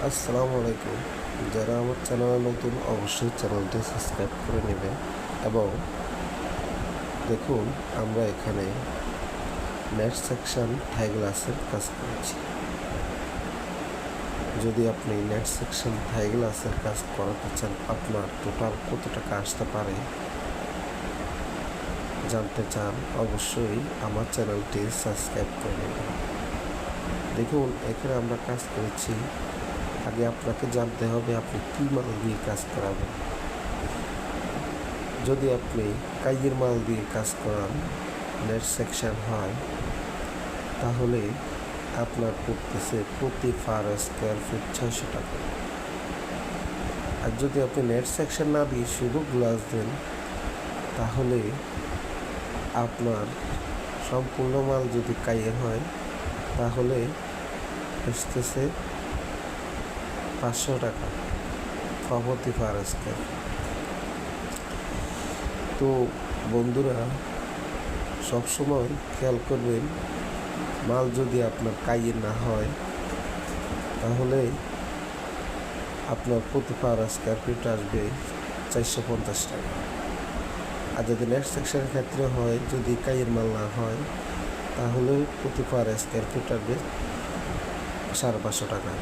আসসালামু আলাইকুম। যারা আমার চ্যানেলে নতুন অবশ্যই চ্যানেলটি সাবস্ক্রাইব করে নেবেন এবং দেখুন আমরা এখানে নেট সেকশন থাই গ্লাসের কাজ করেছি। যদি আপনি নেট সেকশন থাই গ্লাসের কাজ করাতে চান, আপনার টোটাল কত টাকা আসতে পারে জানতে চান, অবশ্যই আমার চ্যানেলটি সাবস্ক্রাইব করে নেবেন। দেখুন এখানে আমরা কাজ করেছি। আগে আপনাকে জানতে হবে আপনি কী মাল দিয়ে কাজ করাবেন। যদি আপনি কাইয়ের মাল দিয়ে কাজ করান, নেট সেকশন হয়, তাহলে আপনার পড়তেছে প্রতি পার স্কোয়ার ফিট 600 টাকা। আর যদি আপনি নেট সেকশন না দিয়ে শুধু গ্লাস দেন, তাহলে আপনার সম্পূর্ণ মাল যদি কাইয়ের হয় তাহলে আসতেছে 500 টাকা প্রতি পার স্কোয়ার। তো বন্ধুরা, সবসময় খেয়াল করবেন, মাল যদি আপনার কাইয়ের না হয় তাহলে আপনার প্রতি পার স্কোয়ার ফিট আসবে 450 টাকা। আর যদি নেট সেকশনের ক্ষেত্রে হয়, যদি কাইয়ের মাল না হয়, তাহলে প্রতি পার স্কোয়ার ফিট আসবে 550 টাকা।